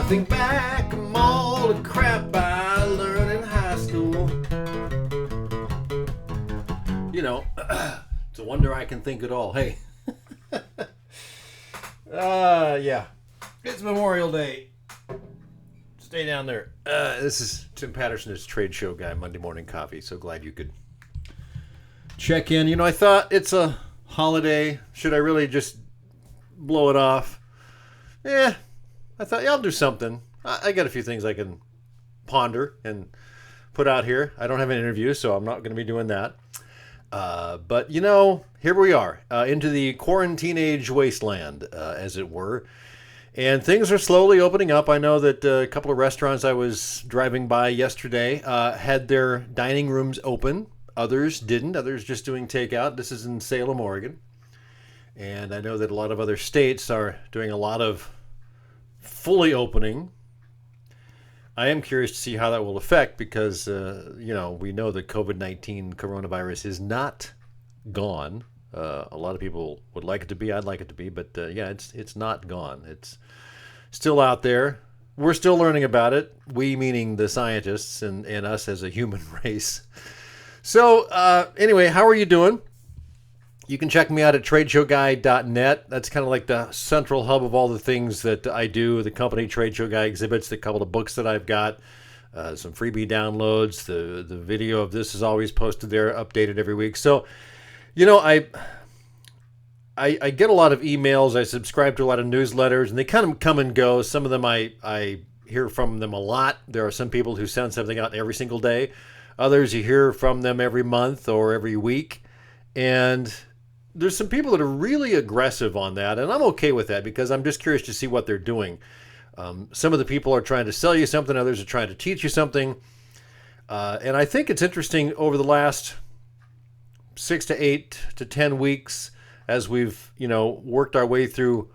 think back on all the crap I learned in high school. You know, it's a wonder I can think at all. Hey. Yeah. It's Memorial Day. Stay down there. This is Tim Patterson. It's TradeshowGuy Monday Morning Coffee. So glad you could check in. You know, I thought it's a holiday. Should I really just blow it off? I thought, yeah, I'll do something. I got a few things I can ponder and put out here. I don't have an interview, so I'm not going to be doing that. But, you know, here we are, into the Quaranteenage Wasteland, as it were. And things are slowly opening up. I know that a couple of restaurants I was driving by yesterday had their dining rooms open. Others didn't. Others just doing takeout. This is in Salem, Oregon. And I know that a lot of other states are doing a lot of fully opening. I am curious to see how that will affect because, you know, we know that COVID-19 coronavirus is not gone. A lot of people would like it to be. I'd like it to be. But, yeah, it's not gone. It's still out there. We're still learning about it. We meaning the scientists and us as a human race. So, anyway, how are you doing? You can check me out at TradeshowGuy.net. That's kind of like the central hub of all the things that I do. The company TradeshowGuy Exhibits, the couple of books that I've got, some freebie downloads. The video of this is always posted there, updated every week. So, you know, I get a lot of emails. I subscribe to a lot of newsletters, and they kind of come and go. Some of them I hear from them a lot. There are some people who send something out every single day. Others, you hear from them every month or every week. And there's some people that are really aggressive on that, and I'm okay with that because I'm just curious to see what they're doing. Some of the people are trying to sell you something, others are trying to teach you something. And I think it's interesting over the last 6 to 8 to 10 weeks as we've, you know, worked our way through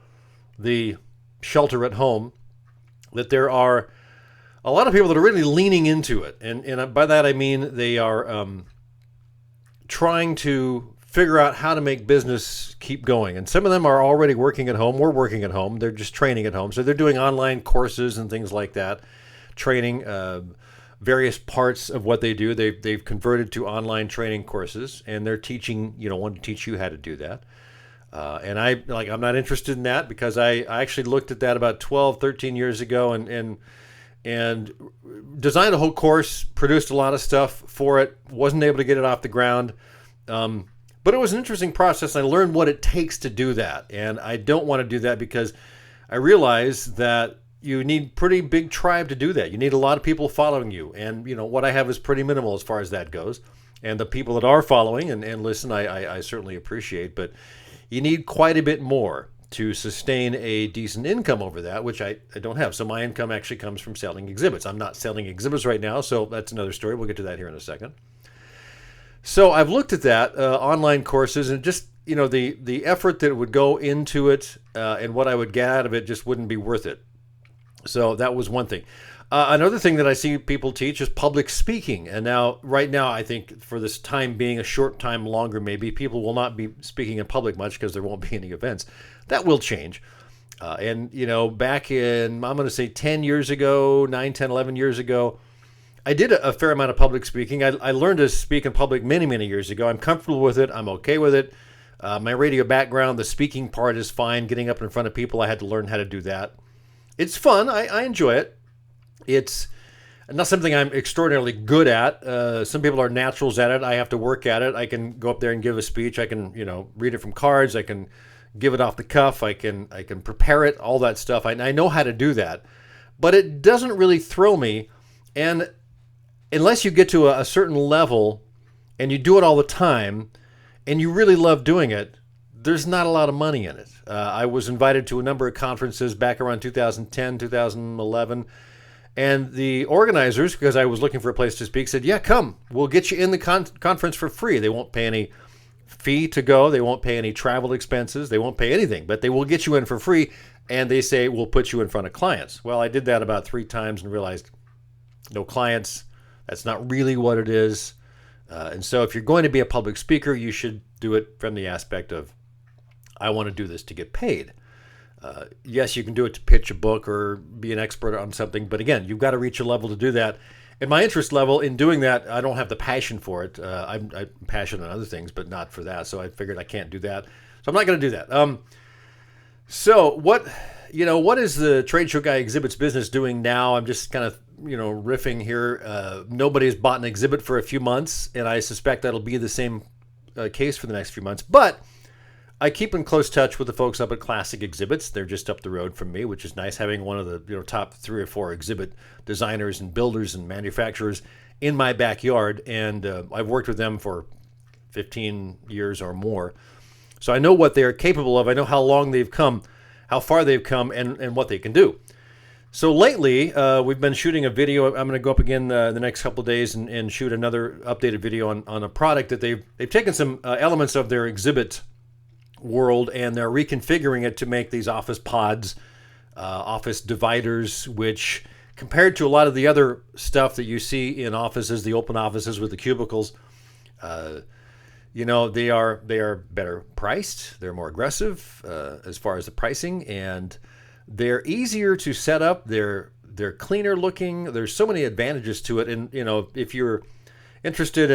the shelter at home, that there are a lot of people that are really leaning into it. And by that I mean they are trying to figure out how to make business keep going. And some of them are already working at home. We're working at home. They're just training at home. So they're doing online courses and things like that, training various parts of what they do. They've converted to online training courses, and they're teaching, you know, want to teach you how to do that. And I'm not interested in that because I actually looked at that about 12, 13 years ago and designed a whole course, produced a lot of stuff for it, wasn't able to get it off the ground. But it was an interesting process. I learned what it takes to do that. And I don't want to do that because I realize that you need pretty big tribe to do that. You need a lot of people following you. And, you know, what I have is pretty minimal as far as that goes. And the people that are following and listen, I certainly appreciate. But you need quite a bit more to sustain a decent income over that, which I don't have. So my income actually comes from selling exhibits. I'm not selling exhibits right now, so that's another story. We'll get to that here in a second. So I've looked at that, online courses, and just, you know, the effort that would go into it and what I would get out of it just wouldn't be worth it. So that was one thing. Another thing that I see people teach is public speaking. And now, right now, I think for this time being, a short time longer maybe, people will not be speaking in public much because there won't be any events. That will change. And, you know, back in, I'm going to say 10 years ago, 9, 10, 11 years ago, I did a fair amount of public speaking. I learned to speak in public many, many years ago. I'm comfortable with it. I'm okay with it. My radio background, the speaking part is fine. Getting up in front of people, I had to learn how to do that. It's fun. I enjoy it. It's not something I'm extraordinarily good at. Some people are naturals at it. I have to work at it. I can go up there and give a speech. I can, you know, read it from cards. I can give it off the cuff. I can prepare it, all that stuff. I know how to do that. But it doesn't really thrill me. And unless you get to a certain level and you do it all the time and you really love doing it, there's not a lot of money in it. I was invited to a number of conferences back around 2010, 2011. And the organizers, because I was looking for a place to speak, said, yeah, come. We'll get you in the conference for free. They won't pay any fee to go. They won't pay any travel expenses. They won't pay anything. But they will get you in for free. And they say, we'll put you in front of clients. Well, I did that about 3 times and realized no clients. That's not really what it is. And so if you're going to be a public speaker, you should do it from the aspect of, I want to do this to get paid. Yes, you can do it to pitch a book or be an expert on something, but again, you've got to reach a level to do that. And my interest level in doing that, I don't have the passion for it. I'm passionate on other things, but not for that. So I figured I can't do that. So I'm not going to do that. So what is the Trade Show Guy Exhibits business doing now? I'm just kind of, riffing here. Nobody's bought an exhibit for a few months, and I suspect that'll be the same case for the next few months. But I keep in close touch with the folks up at Classic Exhibits. They're just up the road from me, which is nice, having one of the top 3 or 4 exhibit designers and builders and manufacturers in my backyard. And I've worked with them for 15 years or more. So I know what they're capable of. I know how long they've come, how far they've come, and what they can do. So lately, we've been shooting a video. I'm going to go up again the next couple of days and shoot another updated video on a product that they've taken some elements of their exhibit world, and they're reconfiguring it to make these office pods, office dividers, which compared to a lot of the other stuff that you see in offices, the open offices with the cubicles, they are better priced. They're more aggressive as far as the pricing, and they're easier to set up. They're cleaner looking. There's so many advantages to it, and if you're interested,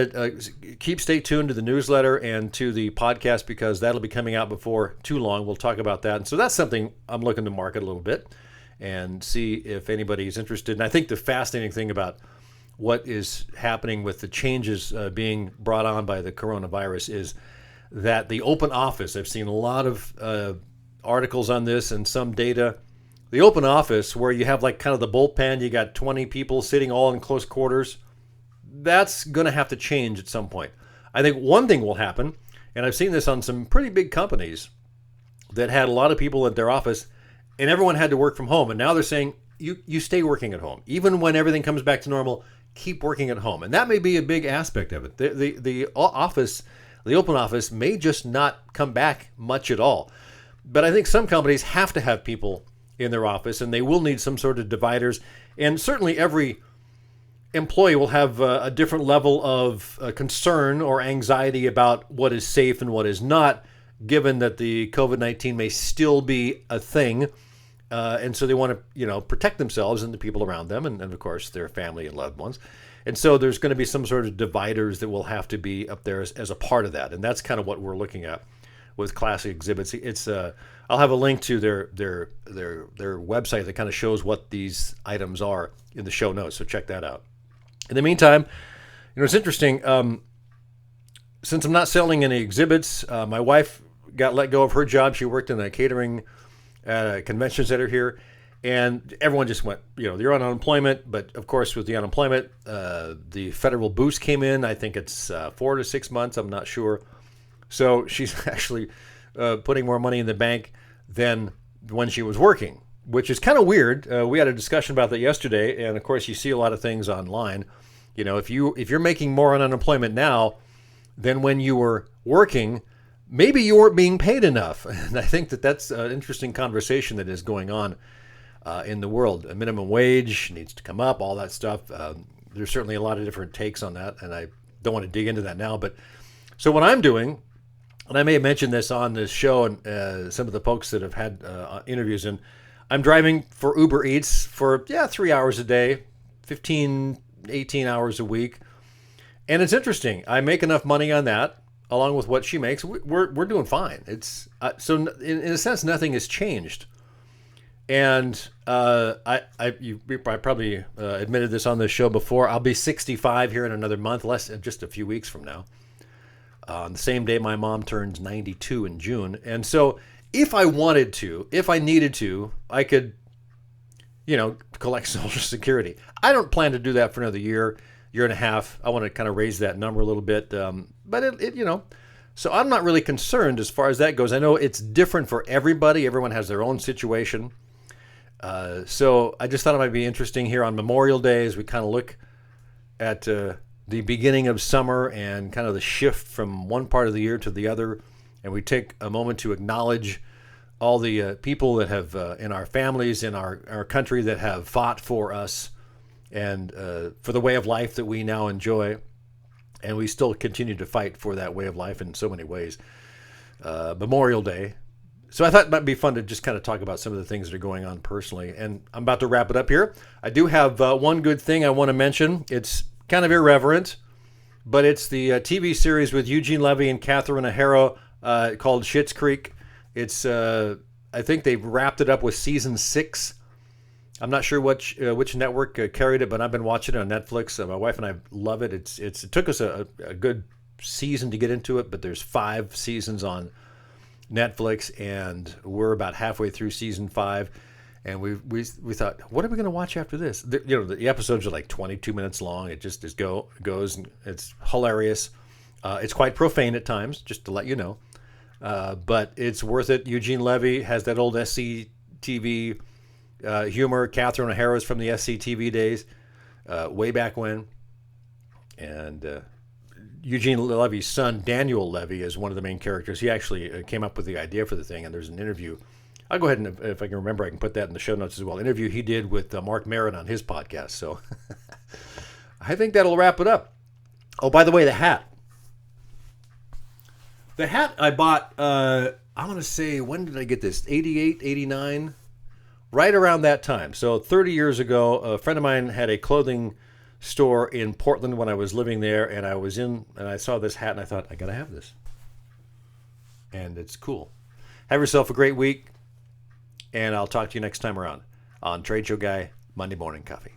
stay tuned to the newsletter and to the podcast, because that'll be coming out before too long. We'll talk about that. And so that's something I'm looking to market a little bit and see if anybody's interested. And I think the fascinating thing about what is happening with the changes being brought on by the coronavirus is that the open office, I've seen a lot of articles on this and some data. The open office, where you have like kind of the bullpen, you got 20 people sitting all in close quarters, that's going to have to change at some point. I think one thing will happen, and I've seen this on some pretty big companies that had a lot of people at their office, and everyone had to work from home. And now they're saying, you stay working at home. Even when everything comes back to normal, keep working at home. And that may be a big aspect of it. The office, the open office, may just not come back much at all. But I think some companies have to have people in their office, and they will need some sort of dividers. And certainly every employee will have a different level of concern or anxiety about what is safe and what is not, given that the COVID-19 may still be a thing. And so they want to, protect themselves and the people around them, and of course their family and loved ones. And so there's going to be some sort of dividers that will have to be up there as a part of that. And that's kind of what we're looking at with Classic Exhibits. It's I'll have a link to their website that kind of shows what these items are in the show notes. So check that out. In the meantime, it's interesting. Since I'm not selling any exhibits, my wife got let go of her job. She worked in a catering at a convention center here, and everyone just went, you're on unemployment. But of course, with the unemployment, the federal boost came in. I think it's 4 to 6 months. I'm not sure. So she's actually putting more money in the bank than when she was working, which is kind of weird. We had a discussion about that yesterday, and of course, you see a lot of things online. If you're making more on unemployment now than when you were working, maybe you weren't being paid enough. And I think that's an interesting conversation that is going on in the world. A minimum wage needs to come up, all that stuff. There's certainly a lot of different takes on that, and I don't want to dig into that now. But so what I'm doing, and I may have mentioned this on this show and some of the folks that have had interviews in, I'm driving for Uber Eats for 3 hours a day, 15, 18 hours a week. And it's interesting. I make enough money on that, along with what she makes. We're doing fine. It's so in a sense, nothing has changed. And I probably admitted this on this show before. I'll be 65 here in another month, just a few weeks from now. On the same day my mom turns 92 in June. And so if I wanted to, if I needed to, I could, collect Social Security. I don't plan to do that for another year and a half. I want to kind of raise that number a little bit. But so I'm not really concerned as far as that goes. I know it's different for everybody. Everyone has their own situation. So I just thought it might be interesting here on Memorial Day as we kind of look at the beginning of summer and kind of the shift from one part of the year to the other. And we take a moment to acknowledge all the people that have, in our families, in our country, that have fought for us and for the way of life that we now enjoy. And we still continue to fight for that way of life in so many ways. Memorial Day, So I thought it might be fun to just kind of talk about some of the things that are going on personally. And I'm about to wrap it up here. I do have one good thing I want to mention. It's kind of irreverent, but it's the TV series with Eugene Levy and Catherine O'Hara called Schitt's Creek. It's I think they've wrapped it up with season 6. I'm not sure which network carried it, but I've been watching it on Netflix. My wife and I love it. It took us a good season to get into it, but there's 5 seasons on Netflix, and we're about halfway through season 5, and we thought, what are we going to watch after this? The episodes are like 22 minutes long. It just goes, and it's hilarious. It's quite profane at times, just to let you know, but it's worth it. Eugene Levy has that old SCTV humor. Catherine O'Hara is from the SCTV days, way back when, and Eugene Levy's son, Daniel Levy, is one of the main characters. He actually came up with the idea for the thing, and there's an interview. I'll go ahead and, if I can remember, I can put that in the show notes as well. Interview he did with Mark Maron on his podcast. So I think that'll wrap it up. Oh, by the way, the hat. The hat I bought, I want to say, when did I get this? 88, 89? Right around that time. So 30 years ago, a friend of mine had a clothing store in Portland when I was living there, and I saw this hat, and I thought, I gotta have this, and it's cool. Have yourself a great week, and I'll talk to you next time around on Trade Show Guy Monday Morning Coffee.